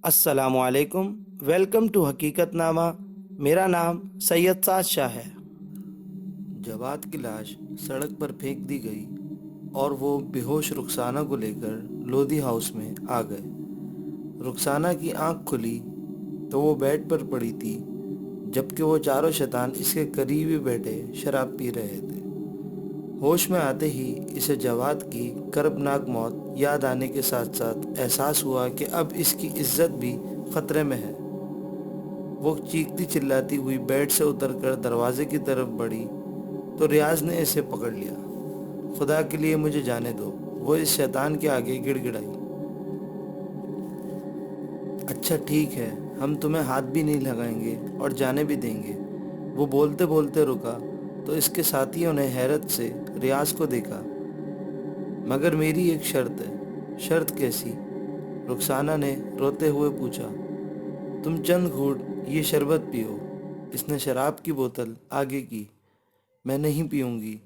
السلام علیکم، welcome to حقیقت نامہ۔ میرا نام سید سعد شاہ ہے۔ جواد کی لاش سڑک پر پھینک دی گئی اور وہ بے ہوش رخسانہ کو لے کر لودھی ہاؤس میں آ گئے۔ رخسانہ کی آنکھ کھلی تو وہ بیڈ پر پڑی تھی، جبکہ وہ چاروں شیطان اس کے قریب ہی بیٹھے شراب پی رہے تھے۔ ہوش میں آتے ہی اسے جواد کی کربناک موت یاد آنے کے ساتھ ساتھ احساس ہوا کہ اب اس کی عزت بھی خطرے میں ہے۔ وہ چیختی چلاتی ہوئی بیڈ سے اتر کر دروازے کی طرف بڑھی تو ریاض نے اسے پکڑ لیا۔ خدا کے لیے مجھے جانے دو، وہ اس شیطان کے آگے گڑ گڑائی۔ اچھا ٹھیک ہے، ہم تمہیں ہاتھ بھی نہیں لگائیں گے اور جانے بھی دیں گے۔ وہ بولتے بولتے رکا تو اس کے ساتھیوں نے حیرت سے ریاض کو دیکھا۔ مگر میری ایک شرط ہے۔ شرط کیسی؟ رخسانہ نے روتے ہوئے پوچھا۔ تم چند گھونٹ یہ شربت پیو۔ اس نے شراب کی بوتل آگے کی۔ میں نہیں پیوں گی۔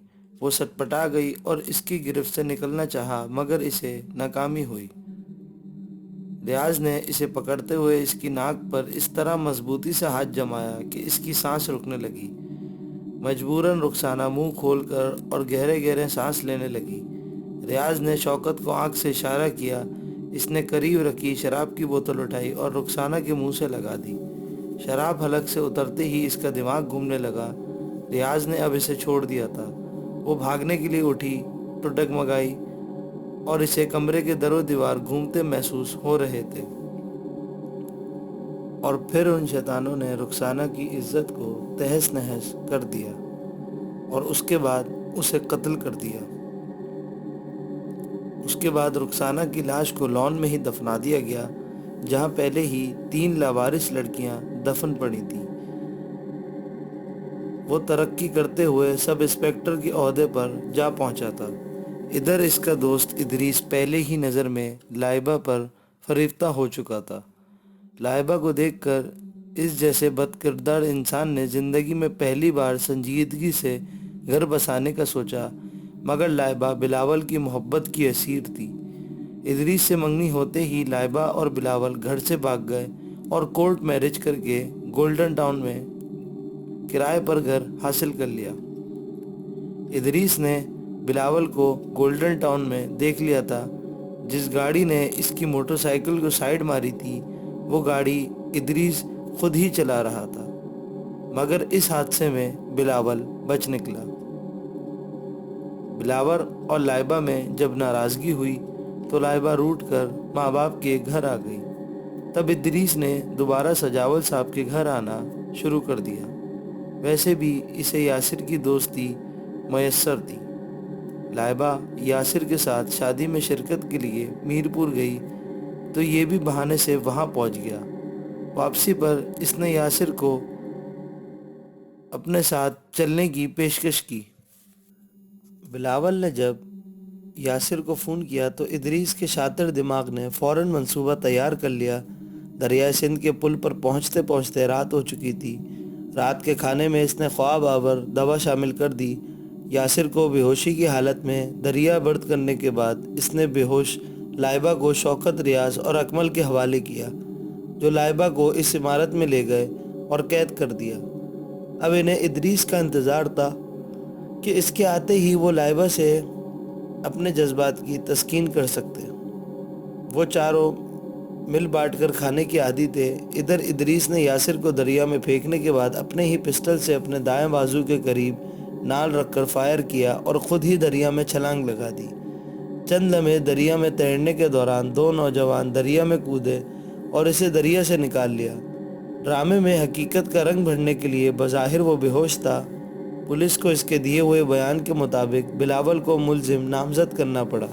وہ سٹپٹا گئی اور اس کی گرفت سے نکلنا چاہا، مگر اسے ناکامی ہوئی۔ ریاض نے اسے پکڑتے ہوئے اس کی ناک پر اس طرح مضبوطی سے ہاتھ جمایا کہ اس کی سانس رکنے لگی۔ مجبوراً رخسانہ منہ کھول کر اور گہرے گہرے سانس لینے لگی۔ ریاض نے شوکت کو آنکھ سے اشارہ کیا۔ اس نے قریب رکھی شراب کی بوتل اٹھائی اور رخسانہ کے منہ سے لگا دی۔ شراب حلق سے اترتے ہی اس کا دماغ گھومنے لگا۔ ریاض نے اب اسے چھوڑ دیا تھا۔ وہ بھاگنے کے لیے اٹھی تو ڈگمگائی اور اسے کمرے کے در و دیوار گھومتے محسوس ہو رہے تھے۔ اور پھر ان شیطانوں نے رخسانہ کی عزت کو تہس نہس کر دیا اور اس کے بعد اسے قتل کر دیا۔ اس کے بعد رخسانہ کی لاش کو لان میں ہی دفنا دیا گیا، جہاں پہلے ہی 3 لاوارث لڑکیاں دفن پڑی تھیں۔ وہ ترقی کرتے ہوئے سب انسپکٹر کے عہدے پر جا پہنچا تھا۔ ادھر اس کا دوست ادریس پہلے ہی نظر میں لائبہ پر فریفتہ ہو چکا تھا۔ لائبہ کو دیکھ کر اس جیسے بد کردار انسان نے زندگی میں پہلی بار سنجیدگی سے گھر بسانے کا سوچا، مگر لائبہ بلاول کی محبت کی اسیر تھی۔ ادریس سے منگنی ہوتے ہی لائبہ اور بلاول گھر سے بھاگ گئے اور کورٹ میرج کر کے گولڈن ٹاؤن میں کرائے پر گھر حاصل کر لیا۔ ادریس نے بلاول کو گولڈن ٹاؤن میں دیکھ لیا تھا۔ جس گاڑی نے اس کی موٹر سائیکل کو سائیڈ ماری تھی، وہ گاڑی ادریس خود ہی چلا رہا تھا، مگر اس حادثے میں بلاول بچ نکلا۔ بلاول اور لائبہ میں جب ناراضگی ہوئی تو لائبہ روٹھ کر ماں باپ کے گھر آ گئی۔ تب ادریس نے دوبارہ سجاول صاحب کے گھر آنا شروع کر دیا۔ ویسے بھی اسے یاسر کی دوستی میسر تھی۔ لائبہ یاسر کے ساتھ شادی میں شرکت کے لیے میرپور گئی تو یہ بھی بہانے سے وہاں پہنچ گیا۔ واپسی پر اس نے یاسر کو اپنے ساتھ چلنے کی پیشکش کی۔ بلاول نے جب یاسر کو فون کیا تو ادریس کے شاطر دماغ نے فوراً منصوبہ تیار کر لیا۔ دریائے سندھ کے پل پر پہنچتے پہنچتے رات ہو چکی تھی۔ رات کے کھانے میں اس نے خواب آور دوا شامل کر دی۔ یاسر کو بے ہوشی کی حالت میں دریا برد کرنے کے بعد اس نے بے ہوش لائبہ کو شوکت، ریاض اور اکمل کے حوالے کیا، جو لائبہ کو اس عمارت میں لے گئے اور قید کر دیا۔ اب انہیں ادریس کا انتظار تھا کہ اس کے آتے ہی وہ لائبہ سے اپنے جذبات کی تسکین کر سکتے۔ وہ چاروں مل بانٹ کر کھانے کے عادی تھے۔ ادھر ادریس نے یاسر کو دریا میں پھینکنے کے بعد اپنے ہی پسٹل سے اپنے دائیں بازو کے قریب نال رکھ کر فائر کیا اور خود ہی دریا میں چھلانگ لگا دی۔ چند لمحے دریا میں تیرنے کے دوران 2 نوجوان دریا میں کودے اور اسے دریا سے نکال لیا۔ ڈرامے میں حقیقت کا رنگ بھرنے کے لیے بظاہر وہ بے ہوش تھا۔ پولیس کو اس کے دیے ہوئے بیان کے مطابق بلاول کو ملزم نامزد کرنا پڑا۔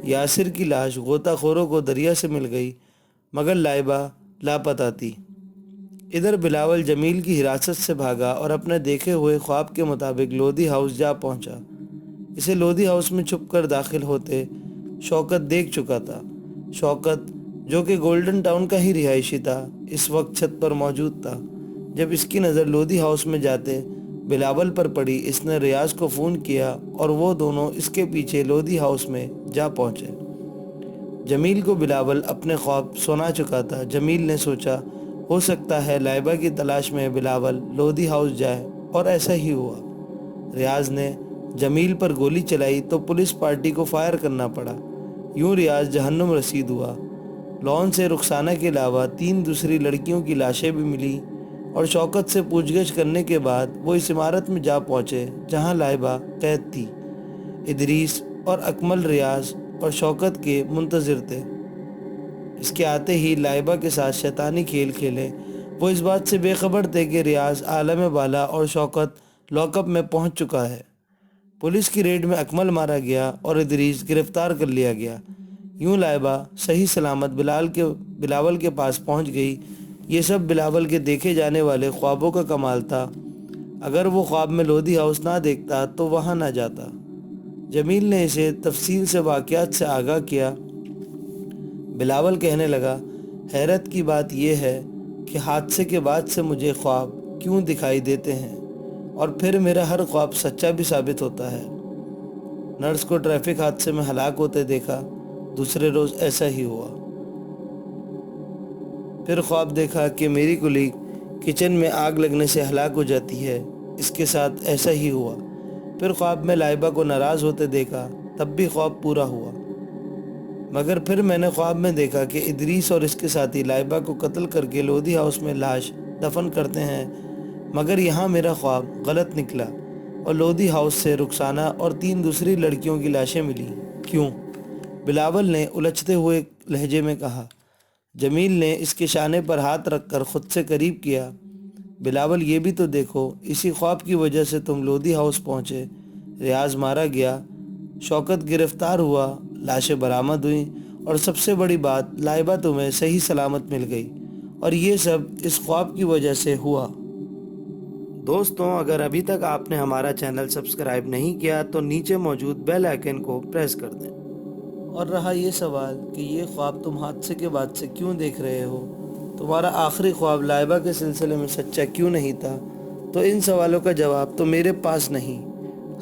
یاسر کی لاش غوطہ خوروں کو دریا سے مل گئی، مگر لائبہ لاپتہ تھی۔ ادھر بلاول جمیل کی حراست سے بھاگا اور اپنے دیکھے ہوئے خواب کے مطابق لودھی ہاؤس جا پہنچا۔ اسے لودھی ہاؤس میں چھپ کر داخل ہوتے شوکت دیکھ چکا تھا۔ شوکت، جو کہ گولڈن ٹاؤن کا ہی رہائشی تھا، اس وقت چھت پر موجود تھا۔ جب اس کی نظر لودھی ہاؤس میں جاتے بلاول پر پڑی، اس نے ریاض کو فون کیا اور وہ دونوں اس کے پیچھے لودھی ہاؤس میں جا پہنچے۔ جمیل کو بلاول اپنے خواب سنا چکا تھا۔ جمیل نے سوچا ہو سکتا ہے لائبہ کی تلاش میں بلاول لودھی ہاؤس جائے، اور ایسا ہی ہوا۔ ریاض نے جمیل پر گولی چلائی تو پولیس پارٹی کو فائر کرنا پڑا۔ یوں ریاض جہنم رسید ہوا۔ لان سے رخسانہ کے علاوہ 3 دوسری لڑکیوں کی لاشیں بھی ملی، اور شوکت سے پوچھ گچھ کرنے کے بعد وہ اس عمارت میں جا پہنچے جہاں لائبہ قید تھی۔ ادریس اور اکمل ریاض اور شوکت کے منتظر تھے۔ اس کے آتے ہی لائبہ کے ساتھ شیطانی کھیل کھیلے۔ وہ اس بات سے بے خبر تھے کہ ریاض عالم بالا اور شوکت لاک اپ میں پہنچ چکا ہے۔ پولیس کی ریڈ میں اکمل مارا گیا اور ادریس گرفتار کر لیا گیا۔ یوں لائبہ صحیح سلامت بلاول کے پاس پہنچ گئی۔ یہ سب بلاول کے دیکھے جانے والے خوابوں کا کمال تھا۔ اگر وہ خواب میں لودھی ہاؤس نہ دیکھتا تو وہاں نہ جاتا۔ جمیل نے اسے تفصیل سے واقعات سے آگاہ کیا۔ بلاول کہنے لگا، حیرت کی بات یہ ہے کہ حادثے کے بعد سے مجھے خواب کیوں دکھائی دیتے ہیں، اور پھر میرا ہر خواب سچا بھی ثابت ہوتا ہے۔ نرس کو ٹریفک حادثے میں ہلاک ہوتے دیکھا، دوسرے روز ایسا ہی ہوا۔ پھر خواب دیکھا کہ میری کلیگ کچن میں آگ لگنے سے ہلاک ہو جاتی ہے، اس کے ساتھ ایسا ہی ہوا۔ پھر خواب میں لائبہ کو ناراض ہوتے دیکھا، تب بھی خواب پورا ہوا۔ مگر پھر میں نے خواب میں دیکھا کہ ادریس اور اس کے ساتھی لائبہ کو قتل کر کے لودھی ہاؤس میں لاش دفن کرتے ہیں، مگر یہاں میرا خواب غلط نکلا اور لودھی ہاؤس سے رخسانہ اور 3 دوسری لڑکیوں کی لاشیں ملی۔ کیوں؟ بلاول نے الجھتے ہوئے لہجے میں کہا۔ جمیل نے اس کے شانے پر ہاتھ رکھ کر خود سے قریب کیا۔ بلاول یہ بھی تو دیکھو، اسی خواب کی وجہ سے تم لودھی ہاؤس پہنچے، ریاض مارا گیا، شوکت گرفتار ہوا، لاشیں برآمد ہوئیں، اور سب سے بڑی بات لائبہ تمہیں صحیح سلامت مل گئی، اور یہ سب اس خواب کی وجہ سے ہوا۔ دوستوں، اگر ابھی تک آپ نے ہمارا چینل سبسکرائب نہیں کیا تو نیچے موجود بیل آئیکن کو پریس کر دیں۔ اور رہا یہ سوال کہ یہ خواب تم حادثے کے بعد سے کیوں دیکھ رہے ہو، تمہارا آخری خواب لائبہ کے سلسلے میں سچا کیوں نہیں تھا، تو ان سوالوں کا جواب تو میرے پاس نہیں۔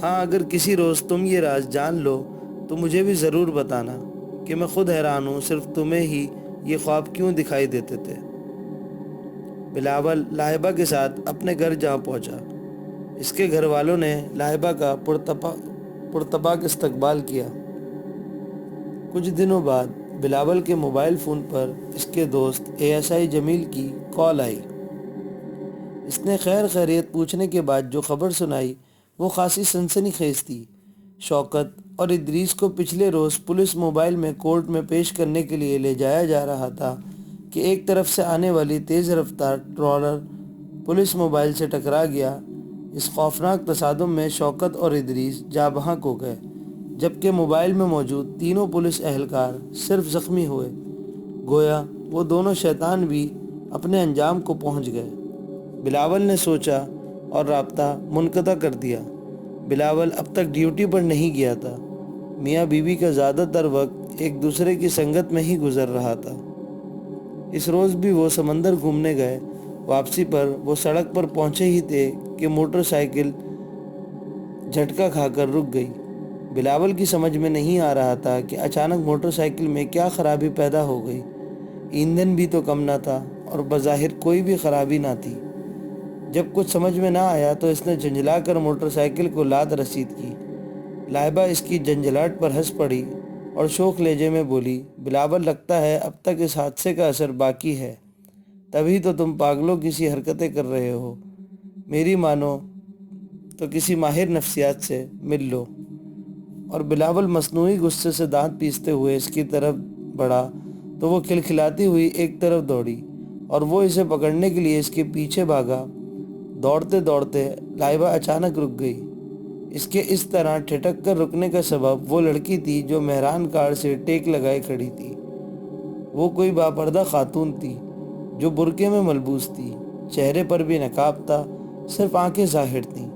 ہاں، اگر کسی روز تم یہ راز جان لو تو مجھے بھی ضرور بتانا، کہ میں خود حیران ہوں صرف تمہیں ہی یہ خواب کیوں دکھائی دیتے تھے۔ بلاول لائبہ کے ساتھ اپنے گھر جا پہنچا۔ اس کے گھر والوں نے لائبہ کا پرتپاک استقبال کیا۔ کچھ دنوں بعد بلاول کے موبائل فون پر اس کے دوست ASI جمیل کی کال آئی۔ اس نے خیر خیریت پوچھنے کے بعد جو خبر سنائی وہ خاصی سنسنی خیز تھی۔ شوکت اور ادریس کو پچھلے روز پولیس موبائل میں کورٹ میں پیش کرنے کے لیے لے جایا جا رہا تھا کہ ایک طرف سے آنے والی تیز رفتار ٹرالر پولیس موبائل سے ٹکرا گیا۔ اس خوفناک تصادم میں شوکت اور ادریس جاں بحق ہو گئے، جبکہ موبائل میں موجود تینوں پولیس اہلکار صرف زخمی ہوئے، گویا وہ دونوں شیطان بھی اپنے انجام کو پہنچ گئے۔ بلاول نے سوچا اور رابطہ منقطع کر دیا۔ بلاول اب تک ڈیوٹی پر نہیں گیا تھا۔ میاں بیوی کا زیادہ تر وقت ایک دوسرے کی سنگت میں ہی گزر رہا تھا۔ اس روز بھی وہ سمندر گھومنے گئے۔ واپسی پر وہ سڑک پر پہنچے ہی تھے کہ موٹر سائیکل جھٹکا کھا کر رک گئی۔ بلاول کی سمجھ میں نہیں آ رہا تھا کہ اچانک موٹر سائیکل میں کیا خرابی پیدا ہو گئی۔ ایندھن بھی تو کم نہ تھا اور بظاہر کوئی بھی خرابی نہ تھی۔ جب کچھ سمجھ میں نہ آیا تو اس نے جھنجھلا کر موٹر سائیکل کو لاد رسید کی۔ لائبہ اس کی جھنجھلاہٹ پر ہنس پڑی اور شوخ لہجے میں بولی، بلاول لگتا ہے اب تک اس حادثے کا اثر باقی ہے، تبھی تو تم پاگلوں کی سی حرکتیں کر رہے ہو۔ میری مانو تو کسی ماہر نفسیات سے مل لو۔ اور بلاول مصنوعی غصے سے دانت پیستے ہوئے اس کی طرف بڑھا تو وہ کھلکھلاتی ہوئی ایک طرف دوڑی اور وہ اسے پکڑنے کے لیے اس کے پیچھے بھاگا۔ دوڑتے دوڑتے لائبہ اچانک رک گئی۔ اس کے اس طرح ٹھٹک کر رکنے کا سبب وہ لڑکی تھی جو مہران کار سے ٹیک لگائے کھڑی تھی۔ وہ کوئی باپردہ خاتون تھی جو برقعے میں ملبوس تھی، چہرے پر بھی نقاب تھا، صرف آنکھیں ظاہر تھیں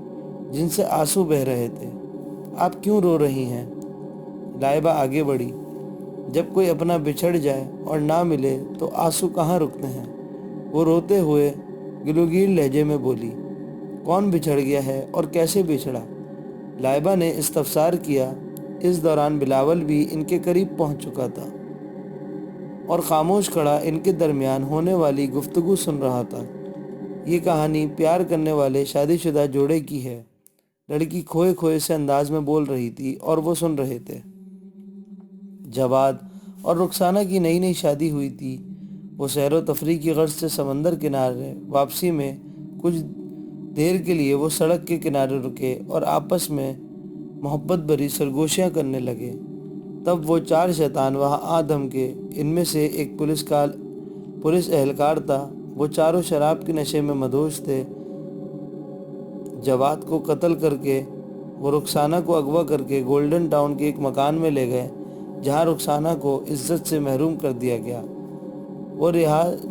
جن سے آنسو بہہ رہے تھے۔ آپ کیوں رو رہی ہیں؟ لائبہ آگے بڑھی۔ جب کوئی اپنا بچھڑ جائے اور نہ ملے تو آنسو کہاں رکتے ہیں؟ وہ روتے ہوئے گلوگیر لہجے میں بولی، کون بچھڑ گیا ہے اور کیسے بچھڑا؟ لائبہ نے استفسار کیا۔ اس دوران بلاول بھی ان کے قریب پہنچ چکا تھا۔ اور خاموش کھڑا ان کے درمیان ہونے والی گفتگو سن رہا تھا۔ یہ کہانی پیار کرنے والے شادی شدہ جوڑے کی ہے۔ لڑکی کھوئے کھوئے سے انداز میں بول رہی تھی اور وہ سن رہے تھے۔ جواد اور رخسانہ کی نئی نئی شادی ہوئی تھی۔ وہ سیر و تفریح کی غرض سے سمندر کنارے واپسی میں کچھ دیر کے لیے وہ سڑک کے کنارے رکے اور آپس میں محبت بھری سرگوشیاں کرنے لگے۔ تب وہ چار شیطان وہاں آ دھمکے۔ ان میں سے ایک پولیس اہلکار تھا۔ وہ چاروں شراب کے نشے میں مدہوش تھے۔ جواد کو قتل کر کے وہ رخسانہ کو اغوا کر کے گولڈن ٹاؤن کے ایک مکان میں لے گئے، جہاں رخسانہ کو عزت سے محروم کر دیا گیا۔ وہ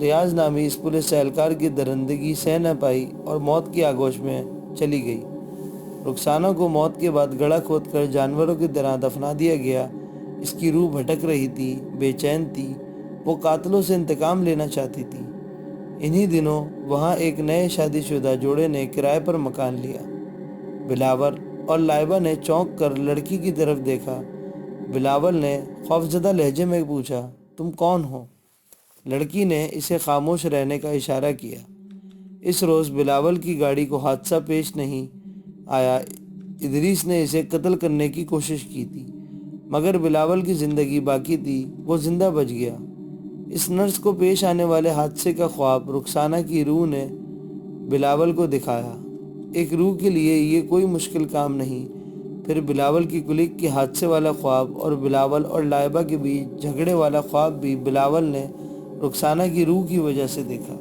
ریاض نامی اس پولیس اہلکار کی درندگی سہ نہ پائی اور موت کی آگوش میں چلی گئی۔ رخسانہ کو موت کے بعد گڑھا کھود کر جانوروں کی طرح دفنا دیا گیا۔ اس کی روح بھٹک رہی تھی، بے چین تھی۔ وہ قاتلوں سے انتقام لینا چاہتی تھی۔ انہی دنوں وہاں ایک نئے شادی شدہ جوڑے نے کرائے پر مکان لیا۔ بلاول اور لائبہ نے چونک کر لڑکی کی طرف دیکھا۔ بلاول نے خوفزدہ لہجے میں پوچھا، تم کون ہو؟ لڑکی نے اسے خاموش رہنے کا اشارہ کیا۔ اس روز بلاول کی گاڑی کو حادثہ پیش نہیں آیا۔ ادریس نے اسے قتل کرنے کی کوشش کی تھی، مگر بلاول کی زندگی باقی تھی۔ وہ زندہ بچ گیا۔ اس نرس کو پیش آنے والے حادثے کا خواب رخسانہ کی روح نے بلاول کو دکھایا۔ ایک روح کے لیے یہ کوئی مشکل کام نہیں۔ پھر بلاول کی کلک کی حادثے والا خواب اور بلاول اور لائبہ کے بیچ جھگڑے والا خواب بھی بلاول نے رخسانہ کی روح کی وجہ سے دیکھا۔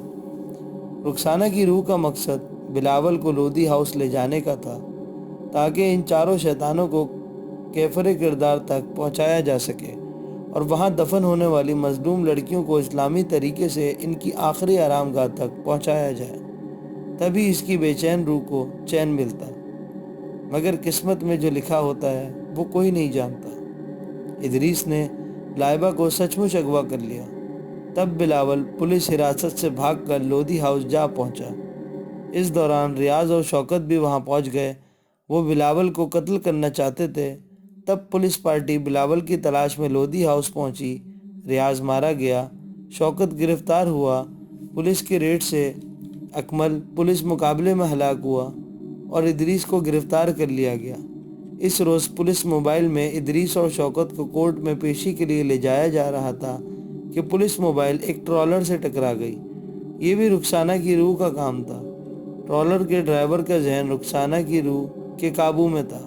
رخسانہ کی روح کا مقصد بلاول کو لودھی ہاؤس لے جانے کا تھا، تاکہ ان چاروں شیطانوں کو کیفر کردار تک پہنچایا جا سکے اور وہاں دفن ہونے والی مظلوم لڑکیوں کو اسلامی طریقے سے ان کی آخری آرام گاہ تک پہنچایا جائے۔ تبھی اس کی بے چین روح کو چین ملتا، مگر قسمت میں جو لکھا ہوتا ہے وہ کوئی نہیں جانتا۔ ادریس نے لائبہ کو سچ مچ اغوا کر لیا۔ تب بلاول پولیس حراست سے بھاگ کر لودھی ہاؤس جا پہنچا۔ اس دوران ریاض اور شوکت بھی وہاں پہنچ گئے۔ وہ بلاول کو قتل کرنا چاہتے تھے۔ تب پولیس پارٹی بلاول کی تلاش میں لودھی ہاؤس پہنچی۔ ریاض مارا گیا، شوکت گرفتار ہوا۔ پولیس کے ریڈ سے اکمل پولیس مقابلے میں ہلاک ہوا اور ادریس کو گرفتار کر لیا گیا۔ اس روز پولیس موبائل میں ادریس اور شوکت کو کورٹ میں پیشی کے لیے لے جایا جا رہا تھا کہ پولیس موبائل ایک ٹرالر سے ٹکرا گئی۔ یہ بھی رخسانہ کی روح کا کام تھا۔ ٹرالر کے ڈرائیور کا ذہن رخسانہ کی روح کے قابو میں تھا۔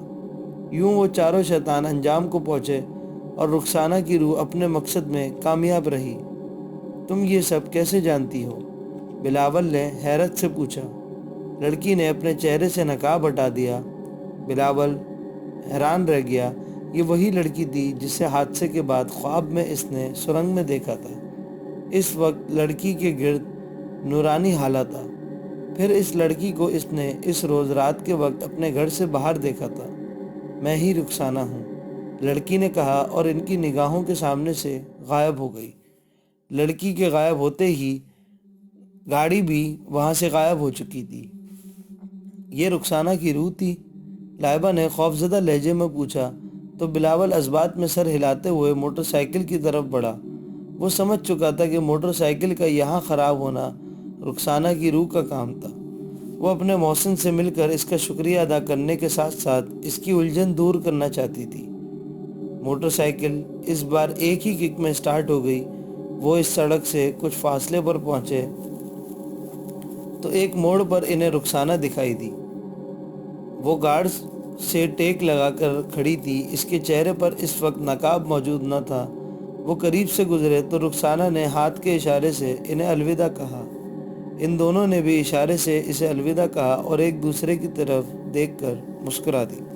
یوں وہ چاروں شیطان انجام کو پہنچے اور رخسانہ کی روح اپنے مقصد میں کامیاب رہی۔ تم یہ سب کیسے جانتی ہو؟ بلاول نے حیرت سے پوچھا۔ لڑکی نے اپنے چہرے سے نقاب ہٹا دیا۔ بلاول حیران رہ گیا۔ یہ وہی لڑکی تھی جسے حادثے کے بعد خواب میں اس نے سرنگ میں دیکھا تھا۔ اس وقت لڑکی کے گرد نورانی حالہ تھا۔ پھر اس لڑکی کو اس نے اس روز رات کے وقت اپنے گھر سے باہر دیکھا تھا۔ میں ہی رخسانہ ہوں، لڑکی نے کہا اور ان کی نگاہوں کے سامنے سے غائب ہو گئی۔ لڑکی کے غائب ہوتے ہی گاڑی بھی وہاں سے غائب ہو چکی تھی۔ یہ رخسانہ کی روح تھی؟ لائبہ نے خوفزدہ لہجے میں پوچھا تو بلاول اثبات میں سر ہلاتے ہوئے موٹر سائیکل کی طرف بڑھا۔ وہ سمجھ چکا تھا کہ موٹر سائیکل کا یہاں خراب ہونا رخسانہ کی روح کا کام تھا۔ وہ اپنے محسن سے مل کر اس کا شکریہ ادا کرنے کے ساتھ ساتھ اس کی الجھن دور کرنا چاہتی تھی۔ موٹر سائیکل اس بار ایک ہی کک میں سٹارٹ ہو گئی۔ وہ اس سڑک سے کچھ فاصلے پر پہنچے تو ایک موڑ پر انہیں رخسانہ دکھائی دی۔ وہ گارڈ سے ٹیک لگا کر کھڑی تھی۔ اس کے چہرے پر اس وقت نقاب موجود نہ تھا۔ وہ قریب سے گزرے تو رخسانہ نے ہاتھ کے اشارے سے انہیں الوداع کہا۔ ان دونوں نے بھی اشارے سے اسے الوداع کہا اور ایک دوسرے کی طرف دیکھ کر مسکرا دی۔